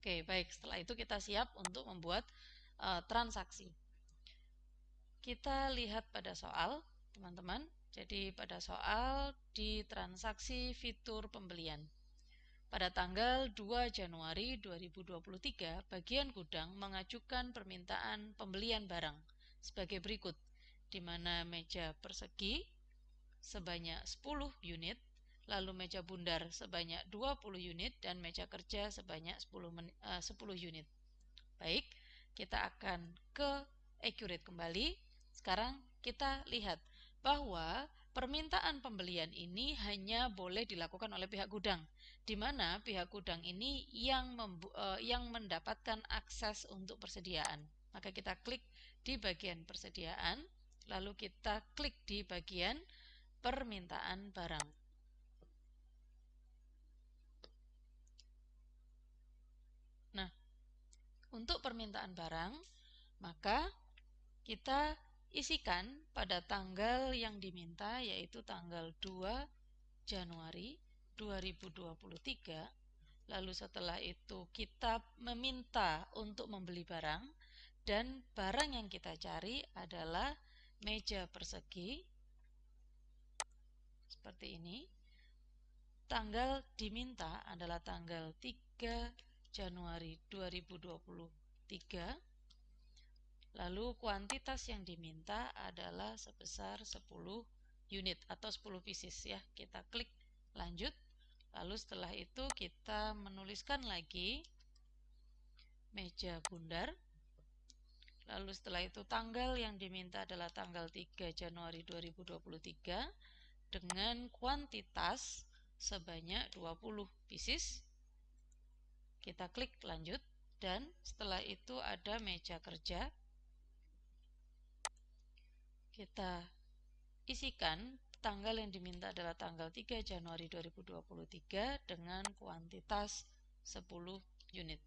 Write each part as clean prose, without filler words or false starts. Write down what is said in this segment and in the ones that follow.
Oke, baik. Setelah itu kita siap untuk membuat transaksi. Kita lihat pada soal, teman-teman. Jadi pada soal di transaksi fitur pembelian. Pada tanggal 2 Januari 2023, bagian gudang mengajukan permintaan pembelian barang sebagai berikut, di mana meja persegi sebanyak 10 unit, lalu meja bundar sebanyak 20 unit, dan meja kerja sebanyak 10 unit. Baik, kita akan ke accurate kembali. Sekarang kita lihat bahwa permintaan pembelian ini hanya boleh dilakukan oleh pihak gudang, di mana pihak gudang ini yang mendapatkan akses untuk persediaan. Maka kita klik di bagian persediaan, lalu kita klik di bagian permintaan barang. Nah, untuk permintaan barang, maka kita isikan pada tanggal yang diminta, yaitu tanggal 2 Januari 2023. Lalu setelah itu kita meminta untuk membeli barang, dan barang yang kita cari adalah meja persegi seperti ini. Tanggal diminta adalah tanggal 3 Januari 2023. Lalu kuantitas yang diminta adalah sebesar 10 unit atau 10 pieces ya. Kita klik lanjut. Lalu setelah itu kita menuliskan lagi meja bundar. Lalu setelah itu tanggal yang diminta adalah tanggal 3 Januari 2023 dengan kuantitas sebanyak 20 pieces. Kita klik lanjut, dan setelah itu ada meja kerja. Kita isikan tanggal yang diminta adalah tanggal 3 Januari 2023 dengan kuantitas 10 unit.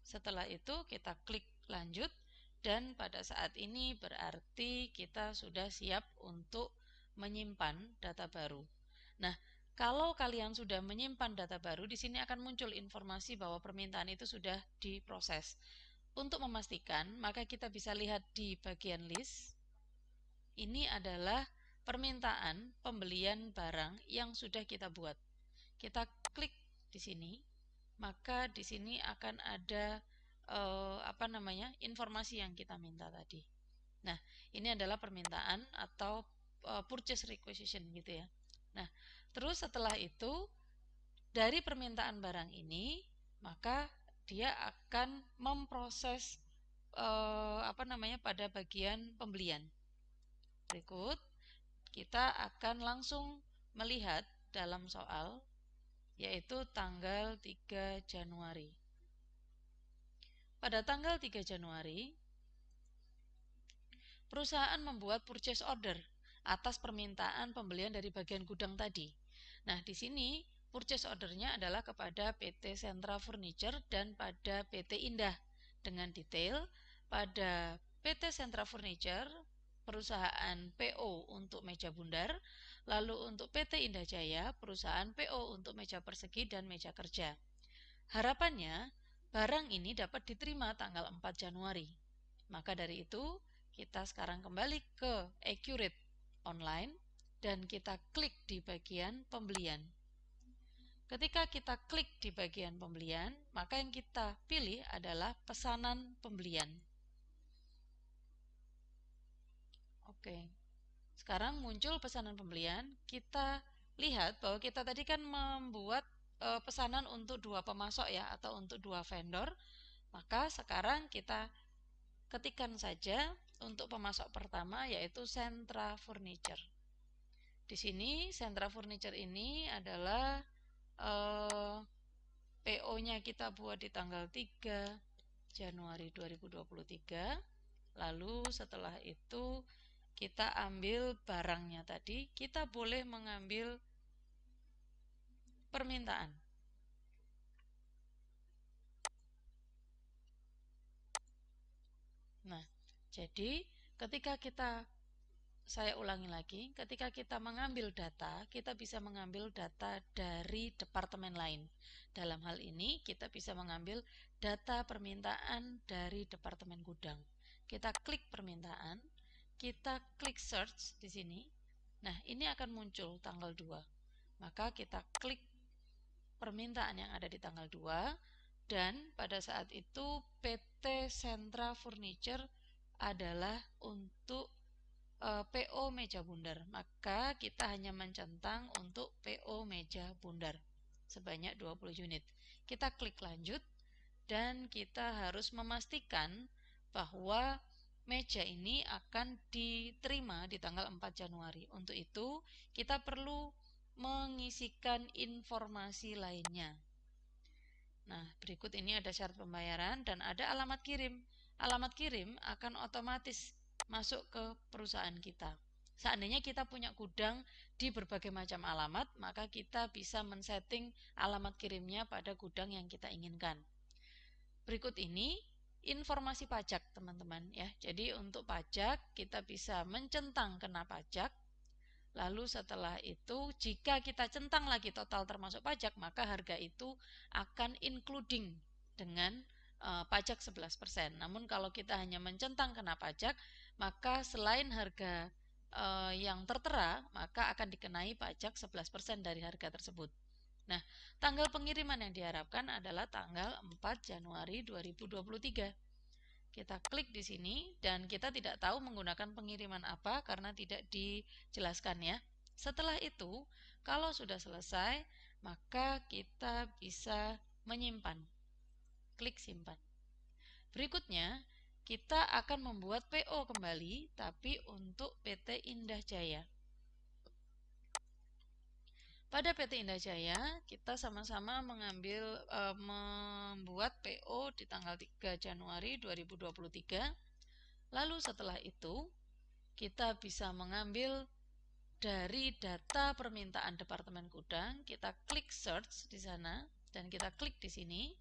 Setelah itu kita klik lanjut, dan pada saat ini berarti kita sudah siap untuk menyimpan data baru. Nah, kalau kalian sudah menyimpan data baru, di sini akan muncul informasi bahwa permintaan itu sudah diproses. Untuk memastikan, maka kita bisa lihat di bagian list. Ini adalah permintaan pembelian barang yang sudah kita buat. Kita klik di sini, maka di sini akan ada informasi yang kita minta tadi. Nah, ini adalah permintaan atau purchase requisition gitu ya. Nah, terus setelah itu dari permintaan barang ini, maka dia akan memproses pada bagian pembelian. Berikut kita akan langsung melihat dalam soal, yaitu tanggal 3 Januari. Pada tanggal 3 Januari, perusahaan membuat purchase order atas permintaan pembelian dari bagian gudang tadi. Nah, di sini purchase ordernya adalah kepada PT Sentra Furniture dan pada PT Indah. Dengan detail, pada PT Sentra Furniture, perusahaan PO untuk meja bundar, lalu untuk PT Indah Jaya, perusahaan PO untuk meja persegi dan meja kerja. Harapannya, barang ini dapat diterima tanggal 4 Januari. Maka dari itu, kita sekarang kembali ke Accurate Online dan kita klik di bagian pembelian. Ketika kita klik di bagian pembelian, maka yang kita pilih adalah pesanan pembelian. Oke. Sekarang muncul pesanan pembelian. Kita lihat bahwa kita tadi kan membuat pesanan untuk 2 pemasok ya, atau untuk 2 vendor. Maka sekarang kita ketikkan saja untuk pemasok pertama, yaitu Sentra Furniture. Di sini Sentra Furniture ini adalah PO-nya kita buat di tanggal 3 Januari 2023. Lalu setelah itu kita ambil barangnya tadi, kita boleh mengambil permintaan. Nah, jadi ketika kita saya ulangi lagi, ketika kita mengambil data, kita bisa mengambil data dari departemen lain. Dalam hal ini, kita bisa mengambil data permintaan dari departemen gudang. Kita klik permintaan, kita klik search di sini. Nah, ini akan muncul tanggal 2. Maka kita klik permintaan yang ada di tanggal 2, dan pada saat itu PT Sentra Furniture adalah untuk PO meja bundar. Maka kita hanya mencentang untuk PO meja bundar sebanyak 20 unit. Kita klik lanjut, dan kita harus memastikan bahwa meja ini akan diterima di tanggal 4 Januari. Untuk itu, kita perlu mengisikan informasi lainnya. Nah, berikut ini ada syarat pembayaran dan ada alamat kirim. Alamat kirim akan otomatis masuk ke perusahaan kita. Seandainya kita punya gudang di berbagai macam alamat, maka kita bisa men-setting alamat kirimnya pada gudang yang kita inginkan. Berikut ini informasi pajak, teman-teman ya. Jadi untuk pajak kita bisa mencentang kena pajak. Lalu setelah itu, jika kita centang lagi total termasuk pajak, maka harga itu akan including dengan pajak 11%. Namun kalau kita hanya mencentang kena pajak, maka selain harga yang tertera, maka akan dikenai pajak 11% dari harga tersebut. Nah, tanggal pengiriman yang diharapkan adalah tanggal 4 Januari 2023. Kita klik di sini, dan kita tidak tahu menggunakan pengiriman apa karena tidak dijelaskan ya. Setelah itu, kalau sudah selesai, maka kita bisa menyimpan. Klik simpan. Berikutnya, kita akan membuat PO kembali, tapi untuk PT Indah Jaya. Pada PT Indah Jaya, kita sama-sama membuat PO di tanggal 3 Januari 2023. Lalu setelah itu, kita bisa mengambil dari data permintaan departemen gudang, kita klik search di sana, dan kita klik di sini.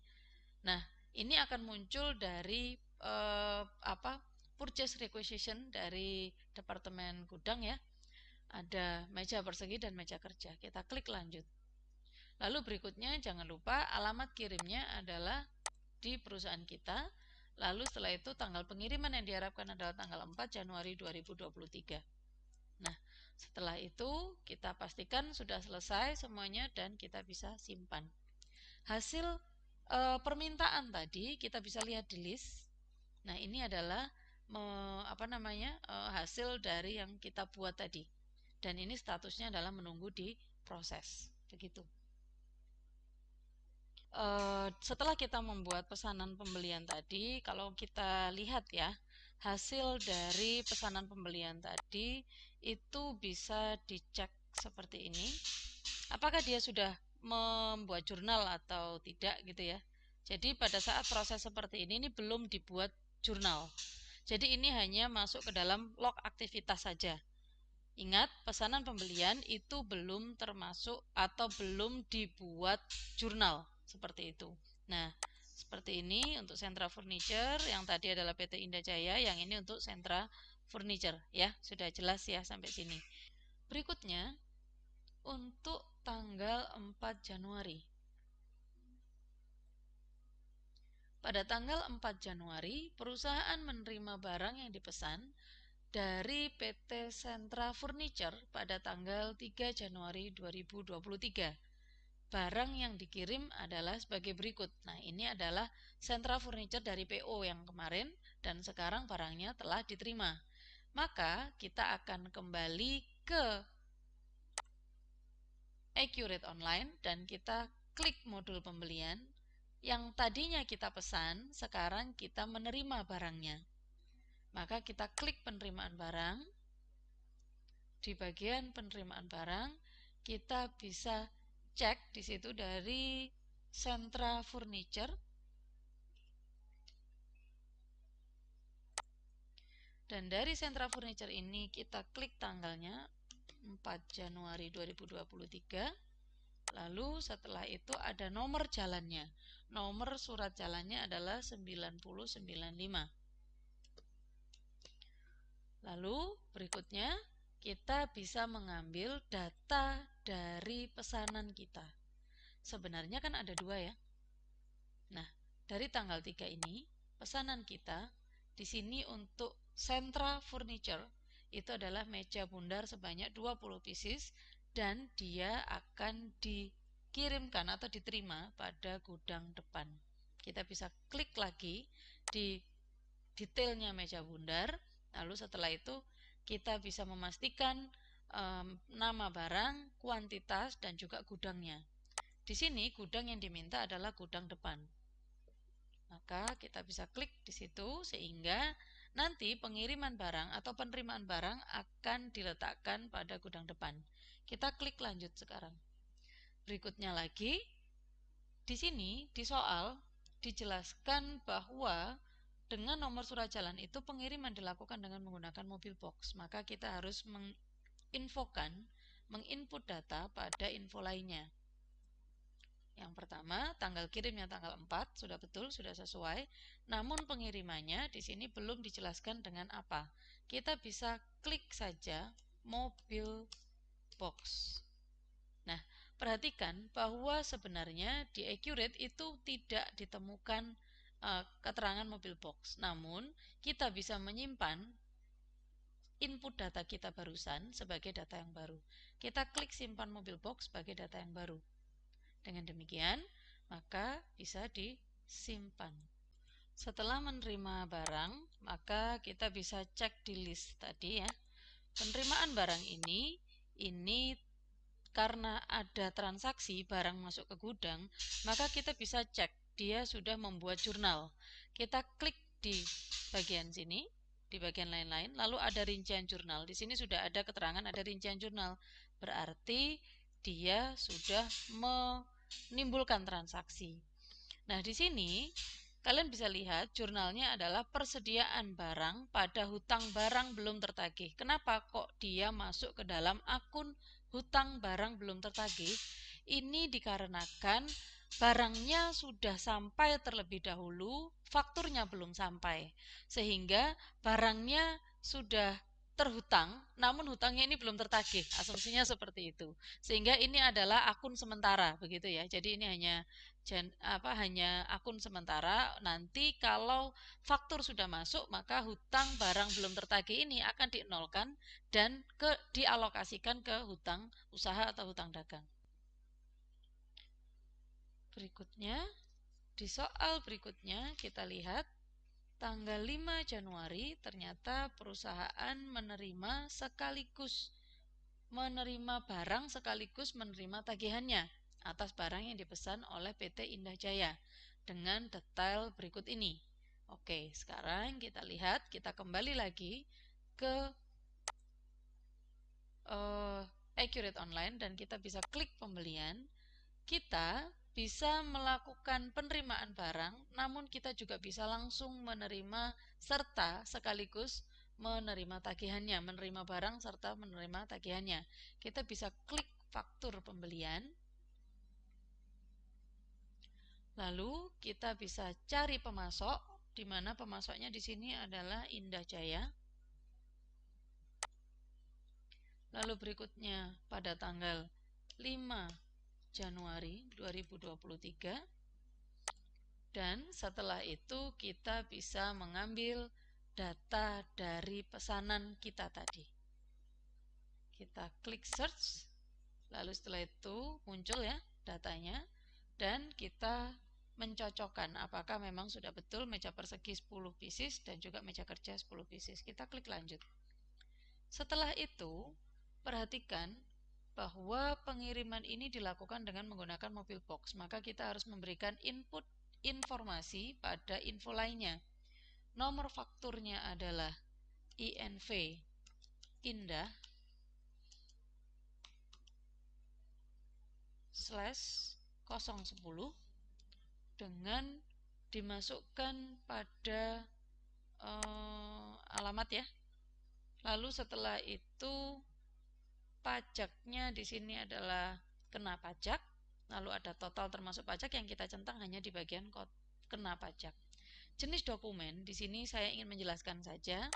Nah, ini akan muncul dari purchase requisition dari departemen gudang ya. Ada meja persegi dan meja kerja. Kita klik lanjut. Lalu berikutnya jangan lupa alamat kirimnya adalah di perusahaan kita. Lalu setelah itu tanggal pengiriman yang diharapkan adalah tanggal 4 Januari 2023. Nah, setelah itu kita pastikan sudah selesai semuanya dan kita bisa simpan. Hasil permintaan tadi kita bisa lihat di list. Nah, ini adalah hasil dari yang kita buat tadi. Dan ini statusnya adalah menunggu di proses. Begitu. Setelah kita membuat pesanan pembelian tadi, kalau kita lihat ya, hasil dari pesanan pembelian tadi itu bisa dicek seperti ini. Apakah dia sudah membuat jurnal atau tidak gitu ya. Jadi pada saat proses seperti ini belum dibuat jurnal. Jadi ini hanya masuk ke dalam log aktivitas saja. Ingat, pesanan pembelian itu belum termasuk atau belum dibuat jurnal seperti itu. Nah, seperti ini untuk Sentra Furniture, yang tadi adalah PT Indah Jaya, yang ini untuk Sentra Furniture ya. Sudah jelas ya sampai sini. Berikutnya untuk tanggal 4 Januari. Pada tanggal 4 Januari, perusahaan menerima barang yang dipesan dari PT Sentra Furniture pada tanggal 3 Januari 2023. Barang yang dikirim adalah sebagai berikut. Nah, ini adalah Sentra Furniture dari PO yang kemarin, dan sekarang barangnya telah diterima. Maka kita akan kembali ke Accurate Online dan kita klik modul pembelian. Yang tadinya kita pesan, sekarang kita menerima barangnya. Maka kita klik penerimaan barang. Di bagian penerimaan barang, kita bisa cek di situ dari Sentra Furniture. Dan dari Sentra Furniture ini kita klik tanggalnya 4 Januari 2023. Lalu setelah itu ada nomor jalannya. Nomor surat jalannya adalah 9095. Lalu berikutnya kita bisa mengambil data dari pesanan kita. Sebenarnya kan ada dua ya. Nah, dari tanggal 3 ini, pesanan kita di sini untuk Sentra Furniture itu adalah meja bundar sebanyak 20 pieces dan dia akan dikirimkan atau diterima pada gudang depan. Kita bisa klik lagi di detailnya meja bundar, lalu setelah itu kita bisa memastikan nama barang, kuantitas, dan juga gudangnya. Di sini gudang yang diminta adalah gudang depan. Maka kita bisa klik di situ sehingga nanti pengiriman barang atau penerimaan barang akan diletakkan pada gudang depan. Kita klik lanjut sekarang. Berikutnya lagi, di sini di soal dijelaskan bahwa dengan nomor surat jalan itu pengiriman dilakukan dengan menggunakan mobil box. Maka kita harus menginput data pada info lainnya. Yang pertama, tanggal kirimnya tanggal 4, sudah betul, sudah sesuai. Namun pengirimannya di sini belum dijelaskan dengan apa. Kita bisa klik saja mobil box. Nah, perhatikan bahwa sebenarnya di Accurate itu tidak ditemukan keterangan mobil box. Namun, kita bisa menyimpan input data kita barusan sebagai data yang baru. Kita klik simpan mobil box sebagai data yang baru. Dengan demikian, maka bisa disimpan. Setelah menerima barang, maka kita bisa cek di list tadi ya. Penerimaan barang ini karena ada transaksi barang masuk ke gudang, maka kita bisa cek dia sudah membuat jurnal. Kita klik di bagian sini, di bagian lain-lain, lalu ada rincian jurnal. Di sini sudah ada keterangan ada rincian jurnal. Berarti dia sudah menimbulkan transaksi. Nah, di sini kalian bisa lihat jurnalnya adalah persediaan barang pada hutang barang belum tertagih. Kenapa kok dia masuk ke dalam akun hutang barang belum tertagih? Ini dikarenakan barangnya sudah sampai terlebih dahulu, fakturnya belum sampai. Sehingga barangnya sudah terhutang, namun hutangnya ini belum tertagih. Asumsinya seperti itu. Sehingga ini adalah akun sementara, begitu ya. Jadi ini hanya akun sementara. Nanti kalau faktur sudah masuk, maka hutang barang belum tertagih ini akan dinolkan dan dialokasikan ke hutang usaha atau hutang dagang. Berikutnya, di soal berikutnya kita lihat tanggal 5 Januari ternyata perusahaan menerima barang sekaligus menerima tagihannya atas barang yang dipesan oleh PT Indah Jaya dengan detail berikut ini. Oke, sekarang kita lihat, kita kembali lagi ke Accurate Online dan kita bisa klik pembelian. Kita bisa melakukan penerimaan barang, namun kita juga bisa langsung menerima serta sekaligus menerima tagihannya, menerima barang serta menerima tagihannya. Kita bisa klik faktur pembelian. Lalu kita bisa cari pemasok, di mana pemasoknya di sini adalah Indah Jaya. Lalu berikutnya pada tanggal 5 Januari 2023, dan setelah itu kita bisa mengambil data dari pesanan kita tadi. Kita klik search, lalu setelah itu muncul ya datanya, dan kita mencocokkan apakah memang sudah betul meja persegi 10 pieces dan juga meja kerja 10 pieces. Kita klik lanjut. Setelah itu, perhatikan bahwa pengiriman ini dilakukan dengan menggunakan mobil box, maka kita harus memberikan input informasi pada info lainnya. Nomor fakturnya adalah INV Indah /010 dengan dimasukkan pada alamat ya. Lalu setelah itu pajaknya di sini adalah kena pajak, lalu ada total termasuk pajak yang kita centang hanya di bagian kena pajak. Jenis dokumen di sini saya ingin menjelaskan saja,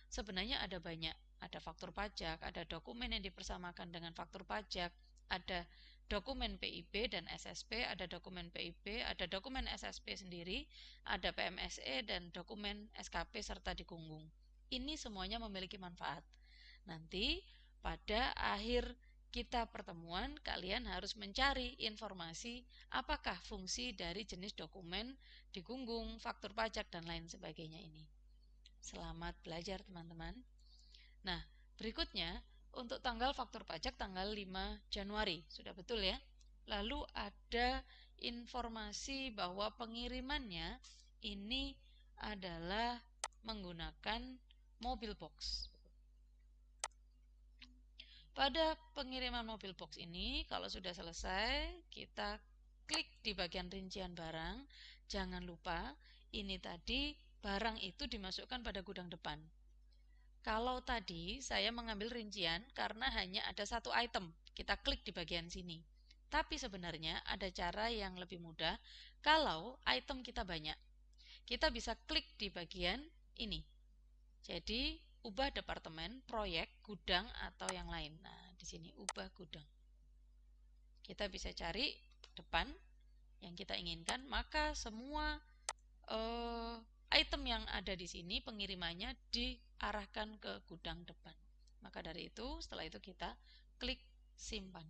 sebenarnya ada banyak. ada faktur pajak, ada dokumen yang dipersamakan dengan faktur pajak, ada dokumen PIB dan SSP, ada dokumen PIB, ada dokumen SSP sendiri, ada PMSE dan dokumen SKP serta digunggung. Ini semuanya memiliki manfaat. Nanti pada akhir kita pertemuan, kalian harus mencari informasi apakah fungsi dari jenis dokumen digunggung, faktur pajak, dan lain sebagainya ini. Selamat belajar teman-teman. Nah, berikutnya untuk tanggal faktur pajak tanggal 5 Januari. Sudah betul ya? Lalu ada informasi bahwa pengirimannya ini adalah menggunakan mobil box. Pada pengiriman mobil box ini, kalau sudah selesai, kita klik di bagian rincian barang. Jangan lupa, ini tadi barang itu dimasukkan pada gudang depan. Kalau tadi saya mengambil rincian karena hanya ada satu item, kita klik di bagian sini. Tapi sebenarnya ada cara yang lebih mudah kalau item kita banyak. Kita bisa klik di bagian ini. Jadi, ubah departemen, proyek, gudang, atau yang lain. Nah, di sini ubah gudang. Kita bisa cari depan yang kita inginkan, maka semua item yang ada di sini pengirimannya diarahkan ke gudang depan. Maka dari itu, setelah itu kita klik simpan.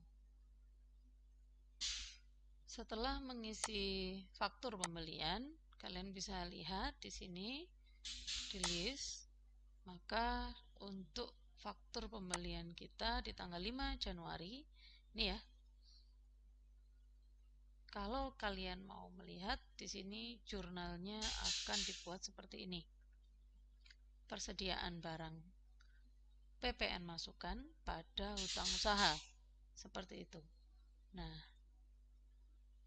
Setelah mengisi faktur pembelian, kalian bisa lihat di sini di list. Maka untuk faktur pembelian kita di tanggal 5 Januari, ini ya. Kalau kalian mau melihat di sini jurnalnya akan dibuat seperti ini. Persediaan barang PPN masukan pada hutang usaha. Seperti itu. Nah,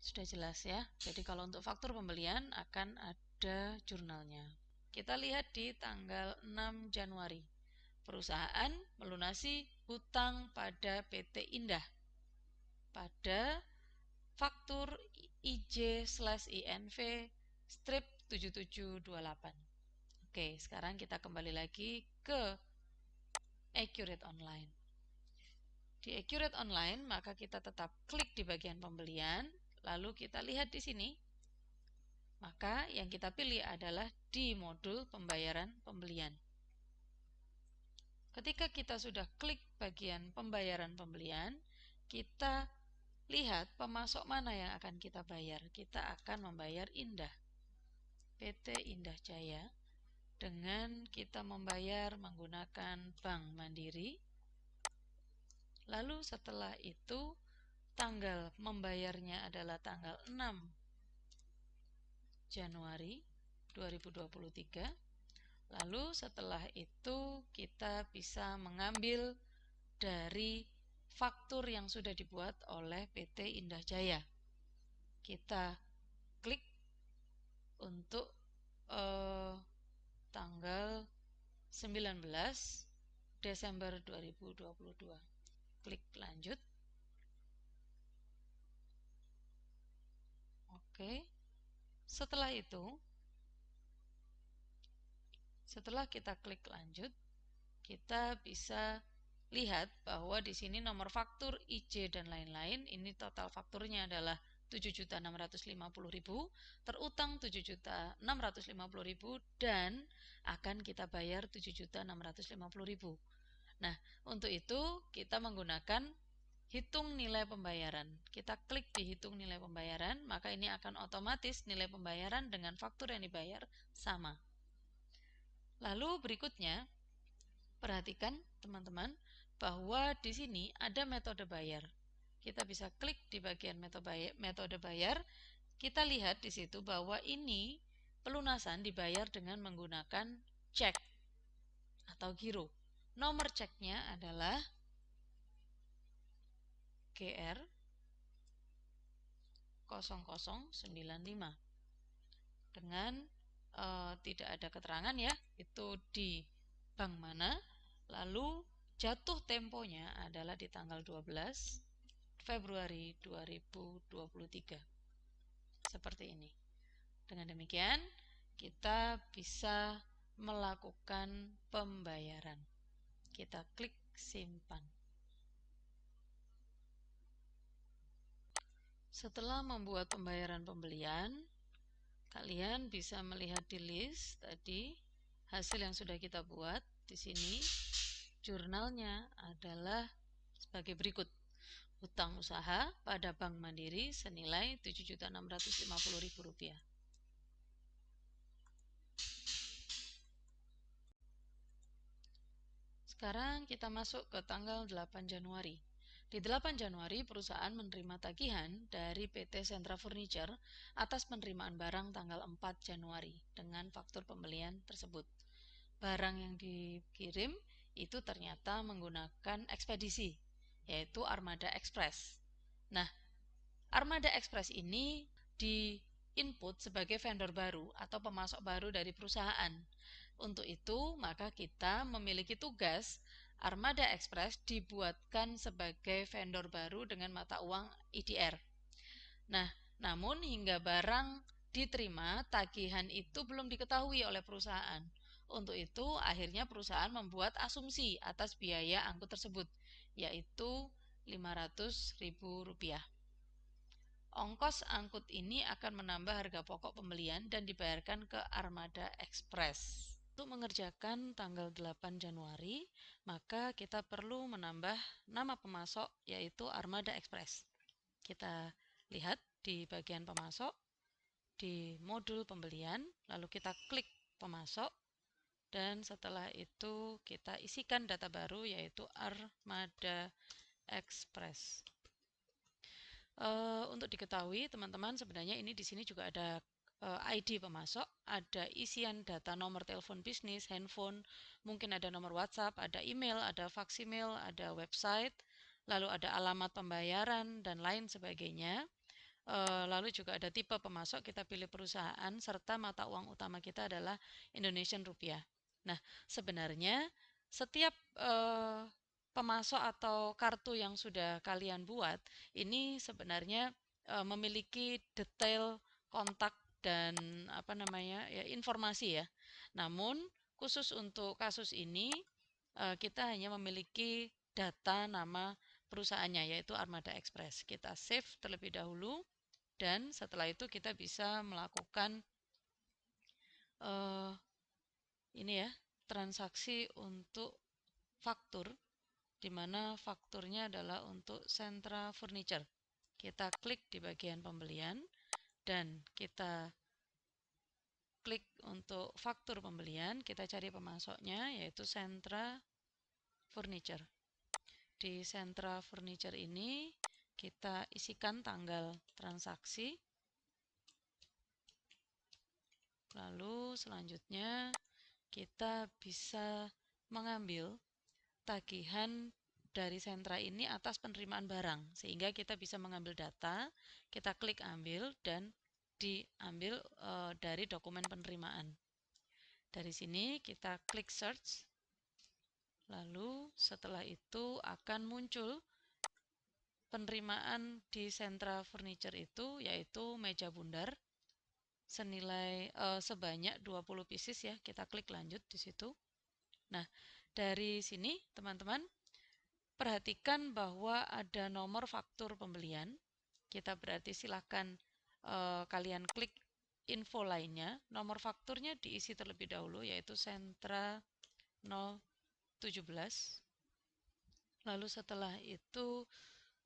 sudah jelas ya. Jadi kalau untuk faktur pembelian akan ada jurnalnya. Kita lihat di tanggal 6 Januari. Perusahaan melunasi hutang pada PT Indah pada faktur IJ/INV strip 7728. Oke, sekarang kita kembali lagi ke Accurate Online. Di Accurate Online, maka kita tetap klik di bagian pembelian, lalu kita lihat di sini. Maka yang kita pilih adalah di modul pembayaran pembelian. Ketika kita sudah klik bagian pembayaran pembelian, kita lihat pemasok mana yang akan kita bayar. Kita akan membayar Indah, PT Indah Jaya, dengan kita membayar menggunakan Bank Mandiri. Lalu setelah itu, tanggal membayarnya adalah tanggal 6 Januari 2023. Lalu setelah itu kita bisa mengambil dari faktur yang sudah dibuat oleh PT Indah Jaya. Kita klik untuk tanggal 19 Desember 2022. Klik lanjut. Oke. Setelah itu, setelah kita klik lanjut, kita bisa lihat bahwa di sini nomor faktur, IJ, dan lain-lain. Ini total fakturnya adalah 7.650.000, terutang 7.650.000, dan akan kita bayar 7.650.000. Nah, untuk itu kita menggunakan hitung nilai pembayaran. Kita klik di hitung nilai pembayaran, maka ini akan otomatis nilai pembayaran dengan faktur yang dibayar sama. Lalu berikutnya, perhatikan teman-teman bahwa di sini ada metode bayar. Kita bisa klik di bagian metode bayar. Kita lihat di situ bahwa ini pelunasan dibayar dengan menggunakan cek atau giro. Nomor ceknya adalah GR 0095 dengan tidak ada keterangan ya, itu di bank mana. Lalu jatuh temponya adalah di tanggal 12 Februari 2023. Seperti ini. Dengan demikian, kita bisa melakukan pembayaran. kita klik simpan. Setelah membuat pembayaran pembelian, kalian bisa melihat di list tadi hasil yang sudah kita buat. Di sini jurnalnya adalah sebagai berikut. Hutang usaha pada Bank Mandiri senilai Rp7.650.000. Sekarang kita masuk ke tanggal 8 Januari. Di 8 Januari, perusahaan menerima tagihan dari PT Sentra Furniture atas penerimaan barang tanggal 4 Januari dengan faktur pembelian tersebut. Barang yang dikirim itu ternyata menggunakan ekspedisi, yaitu Armada Express. Nah, Armada Express ini di-input sebagai vendor baru atau pemasok baru dari perusahaan. Untuk itu, maka kita memiliki tugas Armada Express dibuatkan sebagai vendor baru dengan mata uang IDR. Nah, namun hingga barang diterima, tagihan itu belum diketahui oleh perusahaan. Untuk itu, akhirnya perusahaan membuat asumsi atas biaya angkut tersebut, yaitu Rp500.000. Ongkos angkut ini akan menambah harga pokok pembelian dan dibayarkan ke Armada Express. Untuk mengerjakan tanggal 8 Januari, maka kita perlu menambah nama pemasok, yaitu Armada Express. Kita lihat di bagian pemasok, di modul pembelian, lalu kita klik pemasok, dan setelah itu kita isikan data baru, yaitu Armada Express. Untuk diketahui teman-teman, sebenarnya ini di sini juga ada ID pemasok, ada isian data nomor telepon bisnis, handphone, mungkin ada nomor WhatsApp, ada email, ada faksimil, ada website, lalu ada alamat pembayaran dan lain sebagainya. Lalu juga ada tipe pemasok, kita pilih perusahaan, serta mata uang utama kita adalah Indonesian Rupiah. Nah, sebenarnya setiap pemasok atau kartu yang sudah kalian buat ini sebenarnya memiliki detail kontak dan informasi ya. Namun khusus untuk kasus ini kita hanya memiliki data nama perusahaannya, yaitu Armada Express. Kita save terlebih dahulu dan setelah itu kita bisa melakukan transaksi untuk faktur, di mana fakturnya adalah untuk Sentra Furniture. Kita klik di bagian pembelian dan kita klik untuk faktur pembelian, kita cari pemasoknya yaitu Sentra Furniture. Di Sentra Furniture ini kita isikan tanggal transaksi, lalu selanjutnya kita bisa mengambil tagihan dari sentra ini atas penerimaan barang, sehingga kita bisa mengambil data, kita klik ambil dan diambil dari dokumen penerimaan. Dari sini kita klik search, lalu setelah itu akan muncul penerimaan di Sentra Furniture itu, yaitu meja bundar senilai sebanyak 20 pieces ya. Kita klik lanjut di situ. Nah, dari sini teman-teman perhatikan bahwa ada nomor faktur pembelian. Kita berarti silahkan kalian klik info lainnya. Nomor fakturnya diisi terlebih dahulu, yaitu Sentra 017. Lalu setelah itu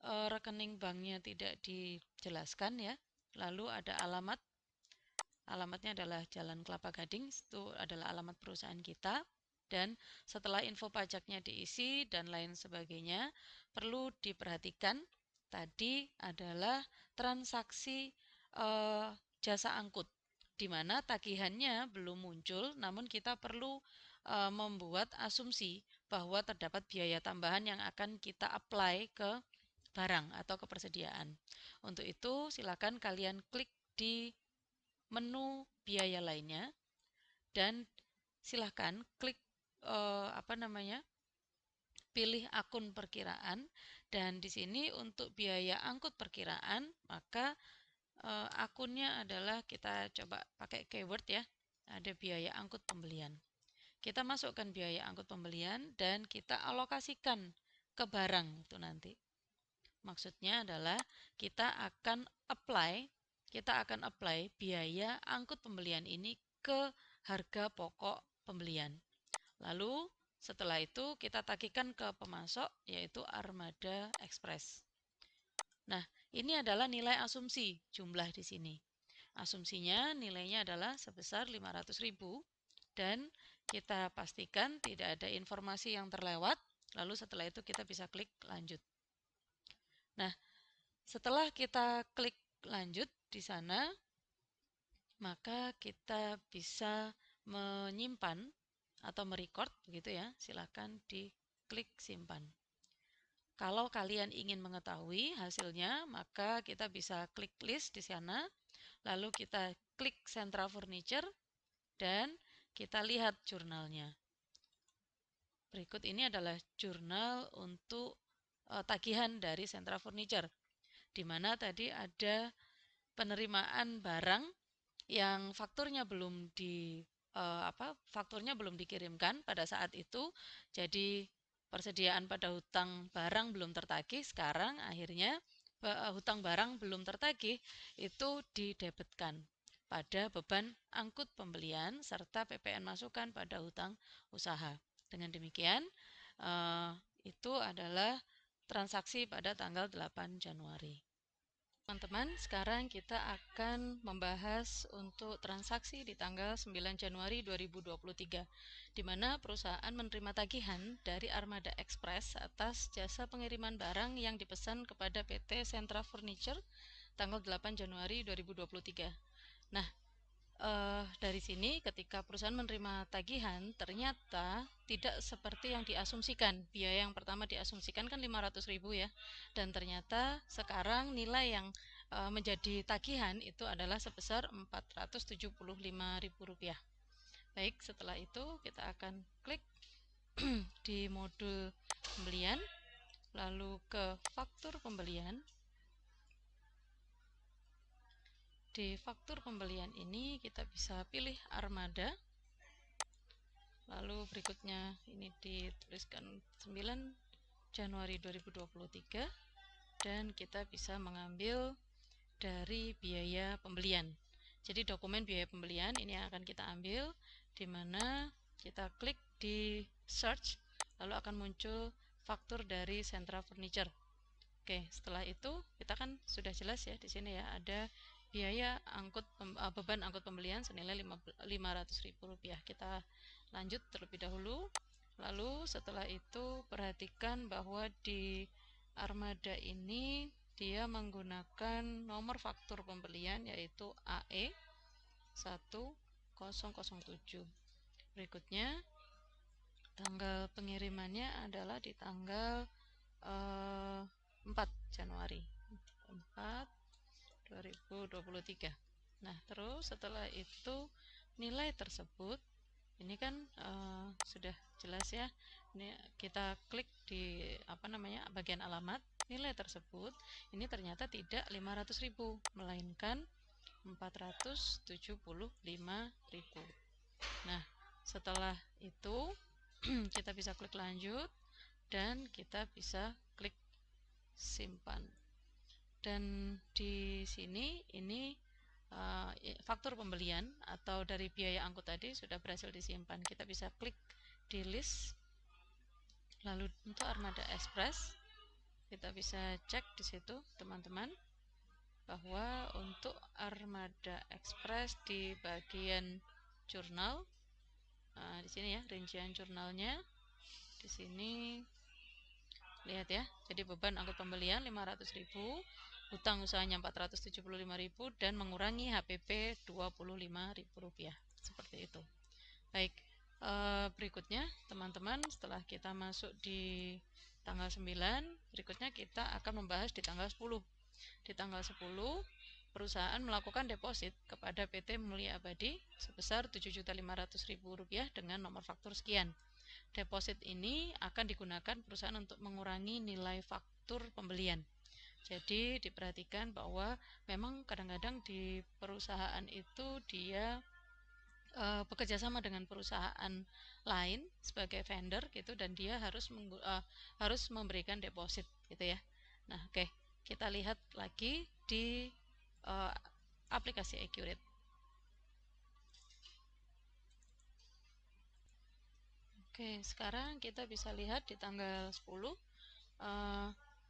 rekening banknya tidak dijelaskan ya. Lalu ada alamat. Alamatnya adalah Jalan Kelapa Gading, itu adalah alamat perusahaan kita. Dan setelah info pajaknya diisi dan lain sebagainya, perlu diperhatikan tadi adalah transaksi jasa angkut, di mana tagihannya belum muncul, namun kita perlu membuat asumsi bahwa terdapat biaya tambahan yang akan kita apply ke barang atau ke persediaan. Untuk itu, silakan kalian klik di menu biaya lainnya dan silahkan klik pilih akun perkiraan, dan di sini untuk biaya angkut perkiraan maka akunnya adalah, kita coba pakai keyword ya, ada biaya angkut pembelian. kita masukkan biaya angkut pembelian dan kita alokasikan ke barang itu nanti. Maksudnya adalah kita akan apply biaya angkut pembelian ini ke harga pokok pembelian. Lalu setelah itu kita tagihkan ke pemasok, yaitu Armada Express. Nah, ini adalah nilai asumsi jumlah di sini. Asumsinya nilainya adalah sebesar 500.000 dan kita pastikan tidak ada informasi yang terlewat. Lalu setelah itu kita bisa klik lanjut. Nah, setelah kita klik lanjut di sana, maka kita bisa menyimpan atau merecord begitu ya. Silakan diklik simpan. Kalau kalian ingin mengetahui hasilnya, maka kita bisa klik list di sana, lalu kita klik Sentra Furniture dan kita lihat jurnalnya. Berikut ini adalah jurnal untuk tagihan dari Sentra Furniture, di mana tadi ada penerimaan barang yang fakturnya belum dikirimkan pada saat itu. Jadi persediaan pada hutang barang belum tertagih. Sekarang akhirnya hutang barang belum tertagih itu didebetkan pada beban angkut pembelian serta PPN masukan pada hutang usaha. Dengan demikian, itu adalah transaksi pada tanggal 8 Januari. Teman-teman, sekarang kita akan membahas untuk transaksi di tanggal 9 Januari 2023, di mana perusahaan menerima tagihan dari Armada Express atas jasa pengiriman barang yang dipesan kepada PT Sentra Furniture tanggal 8 Januari 2023. Nah, dari sini ketika perusahaan menerima tagihan ternyata tidak seperti yang diasumsikan. Biaya yang pertama diasumsikan kan 500.000 ya, dan ternyata sekarang nilai yang menjadi tagihan itu adalah sebesar Rp475.000. Baik, setelah itu kita akan klik di modul pembelian, lalu ke faktur pembelian. Di faktur pembelian ini kita bisa pilih Armada, lalu berikutnya ini dituliskan 9 Januari 2023 dan kita bisa mengambil dari biaya pembelian. Jadi dokumen biaya pembelian ini akan kita ambil, di mana kita klik di search, lalu akan muncul faktur dari Sentra Furniture. Oke, setelah itu kita kan sudah jelas ya di sini ya, ada biaya beban angkut pembelian senilai Rp500.000. Kita lanjut terlebih dahulu. Lalu setelah itu perhatikan bahwa di Armada ini dia menggunakan nomor faktur pembelian yaitu AE 1007. Berikutnya tanggal pengirimannya adalah di tanggal 4 Januari 2023. Nah, terus setelah itu nilai tersebut ini kan sudah jelas ya. Ini kita klik di bagian alamat. Nilai tersebut ini ternyata tidak 500.000 melainkan 475.000. Nah, setelah itu kita bisa klik lanjut dan kita bisa klik simpan. Dan di sini ini faktur pembelian atau dari biaya angkut tadi sudah berhasil disimpan. Kita bisa klik di list, lalu untuk Armada Express kita bisa cek di situ teman-teman, bahwa untuk Armada Express di bagian jurnal, di sini ya rincian jurnalnya, di sini lihat ya. Jadi beban angkut pembelian 500.000, hutang usahanya 475.000 dan mengurangi HPP Rp25.000. Seperti itu. Baik, berikutnya teman-teman, setelah kita masuk di tanggal 9, berikutnya kita akan membahas di tanggal 10. Di tanggal 10 perusahaan melakukan deposit kepada PT Mulia Abadi sebesar Rp7.500.000 dengan nomor faktur sekian. Deposit ini akan digunakan perusahaan untuk mengurangi nilai faktur pembelian. Jadi diperhatikan bahwa memang kadang-kadang di perusahaan itu dia bekerja sama dengan perusahaan lain sebagai vendor gitu, dan dia harus memberikan deposit gitu ya. Nah, oke, kita lihat lagi di aplikasi Accurate. Oke, sekarang kita bisa lihat di tanggal 10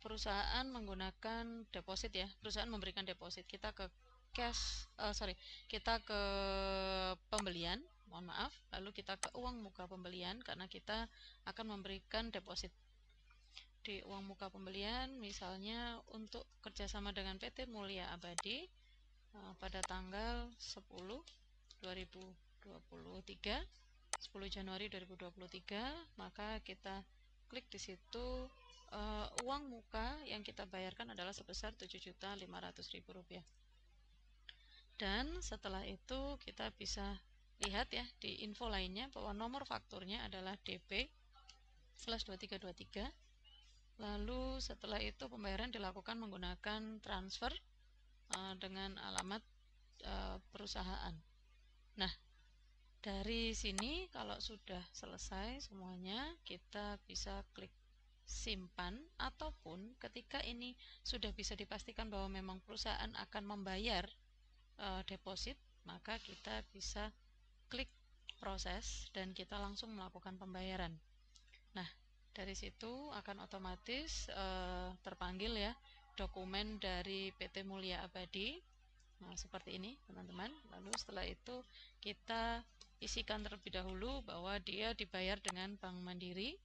perusahaan menggunakan deposit ya. Perusahaan memberikan deposit. Kita ke kita ke pembelian, mohon maaf. Lalu kita ke uang muka pembelian karena kita akan memberikan deposit. Di uang muka pembelian, misalnya untuk kerjasama dengan PT Mulia Abadi pada tanggal 10 Januari 2023, maka kita klik di situ. Uang muka yang kita bayarkan adalah sebesar Rp7.500.000. Dan setelah itu kita bisa lihat ya di info lainnya bahwa nomor fakturnya adalah DP/2323. Lalu setelah itu pembayaran dilakukan menggunakan transfer dengan alamat perusahaan. Nah, dari sini kalau sudah selesai semuanya, kita bisa klik simpan, ataupun ketika ini sudah bisa dipastikan bahwa memang perusahaan akan membayar deposit, maka kita bisa klik proses dan kita langsung melakukan pembayaran. Nah, dari situ akan otomatis terpanggil ya dokumen dari PT Mulia Abadi. Nah, seperti ini teman-teman. Lalu setelah itu kita isikan terlebih dahulu bahwa dia dibayar dengan Bank Mandiri.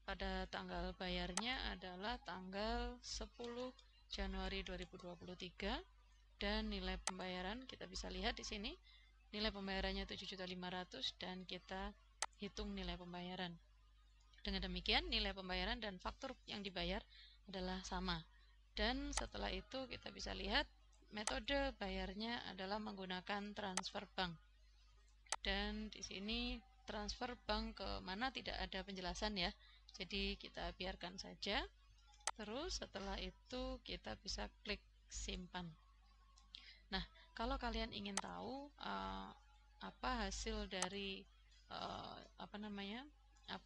Pada tanggal bayarnya adalah tanggal 10 Januari 2023, dan nilai pembayaran kita bisa lihat di sini. Nilai pembayarannya 7.500.000 dan kita hitung nilai pembayaran. Dengan demikian nilai pembayaran dan faktur yang dibayar adalah sama. Dan setelah itu kita bisa lihat metode bayarnya adalah menggunakan transfer bank. Dan di sini transfer bank ke mana tidak ada penjelasan ya. Jadi kita biarkan saja. Terus setelah itu kita bisa klik simpan. Nah, kalau kalian ingin tahu apa hasil dari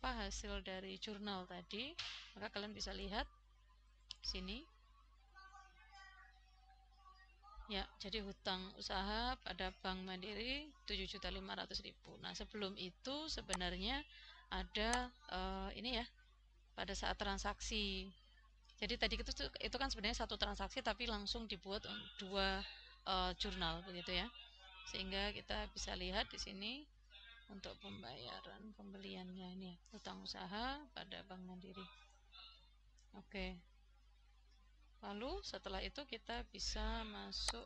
hasil dari jurnal tadi, maka kalian bisa lihat sini. Ya, jadi hutang usaha pada Bank Mandiri 7.500.000. Nah, sebelum itu sebenarnya ada ini ya, pada saat transaksi. Jadi tadi itu kan sebenarnya satu transaksi tapi langsung dibuat dua jurnal begitu ya. Sehingga kita bisa lihat di sini untuk pembayaran pembeliannya ini, hutang usaha pada Bank Mandiri. Oke. Lalu setelah itu kita bisa langsung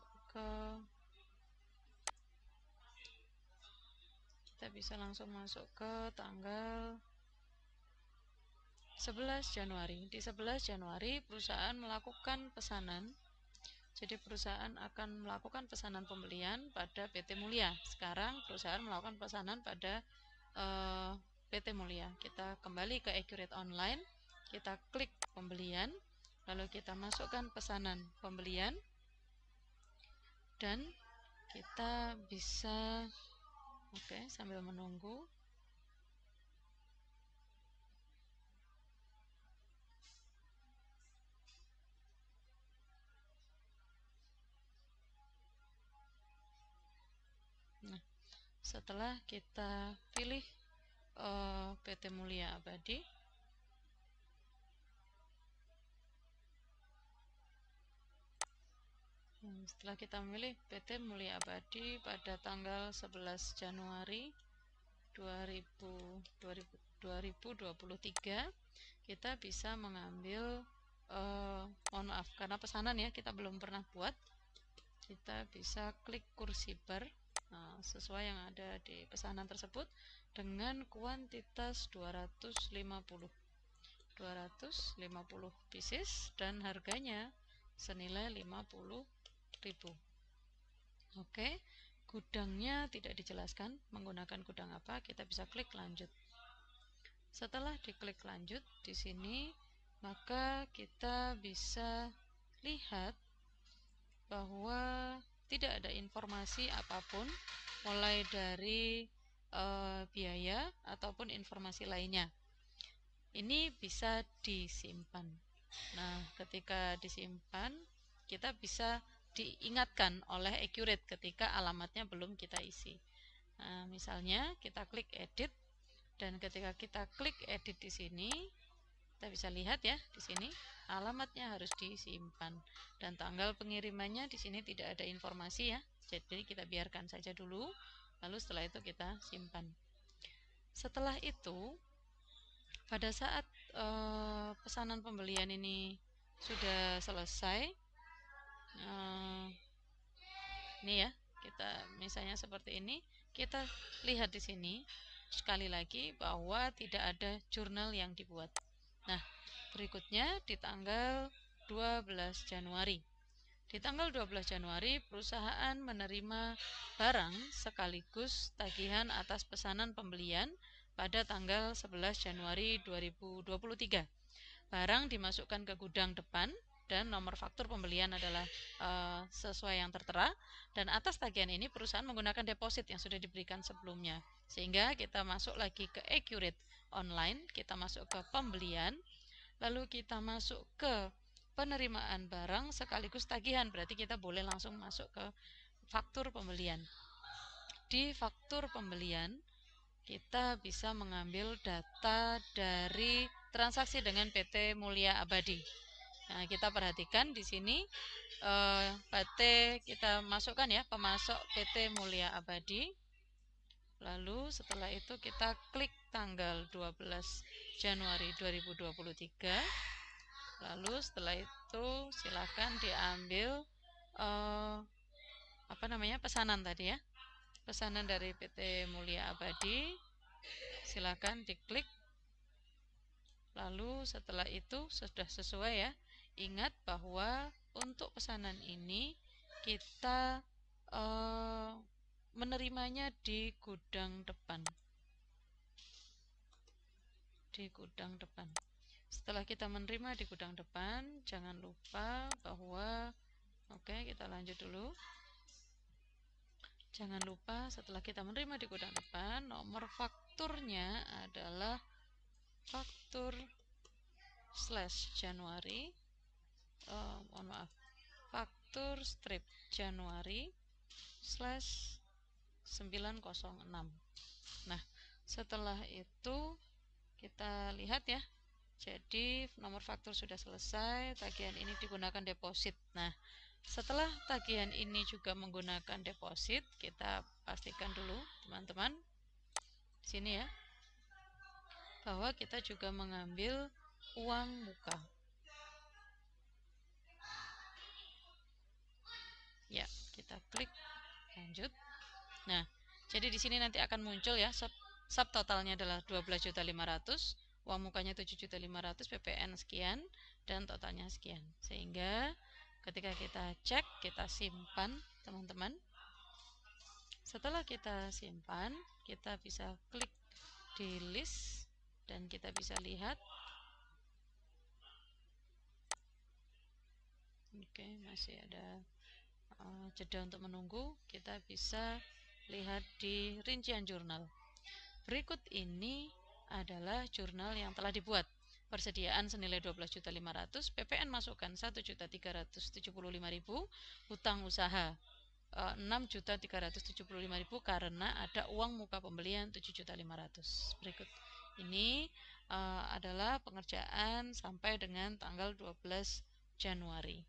masuk ke tanggal 11 Januari. Di 11 Januari perusahaan melakukan pesanan. Jadi perusahaan akan melakukan pesanan pembelian pada PT Mulia. Sekarang perusahaan melakukan pesanan pada PT Mulia. Kita kembali ke Accurate Online, kita klik pembelian, lalu kita masukkan pesanan pembelian, dan kita bisa sambil menunggu. Nah, setelah kita pilih PT Mulia Abadi, setelah kita memilih PT Mulia Abadi pada tanggal 11 Januari 2023, kita bisa mengambil mohon maaf karena pesanan ya kita belum pernah buat, kita bisa klik kursi bar sesuai yang ada di pesanan tersebut dengan kuantitas 250 pieces dan harganya senilai 50.000. Oke, gudangnya tidak dijelaskan menggunakan gudang apa, kita bisa klik lanjut. Setelah diklik lanjut di sini, maka kita bisa lihat bahwa tidak ada informasi apapun mulai dari biaya ataupun informasi lainnya. Ini bisa disimpan. Nah, ketika disimpan, kita bisa diingatkan oleh Accurate ketika alamatnya belum kita isi. Nah, misalnya kita klik edit, dan ketika kita klik edit di sini, kita bisa lihat ya di sini alamatnya harus disimpan, dan tanggal pengirimannya di sini tidak ada informasi ya. Jadi kita biarkan saja dulu, lalu setelah itu kita simpan. Setelah itu, pada saat pesanan pembelian ini sudah selesai, ini ya, kita misalnya seperti ini, kita lihat di sini sekali lagi bahwa tidak ada jurnal yang dibuat. Nah, berikutnya di tanggal 12 Januari. Di tanggal 12 Januari, perusahaan menerima barang sekaligus tagihan atas pesanan pembelian pada tanggal 11 Januari 2023. Barang dimasukkan ke gudang depan dan nomor faktur pembelian adalah sesuai yang tertera, dan atas tagihan ini perusahaan menggunakan deposit yang sudah diberikan sebelumnya. Sehingga kita masuk lagi ke Accurate online, kita masuk ke pembelian, lalu kita masuk ke penerimaan barang sekaligus tagihan, berarti kita boleh langsung masuk ke faktur pembelian. Di faktur pembelian kita bisa mengambil data dari transaksi dengan PT Mulia Abadi. Nah, kita perhatikan di sini PT kita masukkan ya, pemasok PT Mulia Abadi. Lalu setelah itu kita klik tanggal 12 Januari 2023. Lalu setelah itu silakan diambil pesanan tadi ya. Pesanan dari PT Mulia Abadi. Silakan diklik. Lalu setelah itu sudah sesuai ya. Ingat bahwa untuk pesanan ini kita menerimanya di gudang depan. Di gudang depan. Setelah kita menerima di gudang depan, jangan lupa bahwa kita lanjut dulu. Jangan lupa setelah kita menerima di gudang depan, nomor fakturnya adalah faktur /Januari, faktur strip Januari /906. Nah, setelah itu kita lihat ya. Jadi nomor faktur sudah selesai, tagihan ini digunakan deposit. Nah, setelah tagihan ini juga menggunakan deposit, kita pastikan dulu teman-teman di sini ya, bahwa kita juga mengambil uang muka. Ya, kita klik lanjut. Nah, jadi di sini nanti akan muncul ya, subtotalnya adalah 12.500.000, uang mukanya 7.500.000, PPN sekian, dan totalnya sekian. Sehingga ketika kita cek, kita simpan teman-teman. Setelah kita simpan, kita bisa klik di list dan kita bisa lihat. Masih ada jeda untuk menunggu. Kita bisa lihat di rincian jurnal. Berikut ini adalah jurnal yang telah dibuat. Persediaan senilai 12.500.000, PPN masukkan 1.375.000, hutang usaha 6.375.000 karena ada uang muka pembelian 7.500.000. Berikut ini adalah pengerjaan sampai dengan tanggal 12 Januari.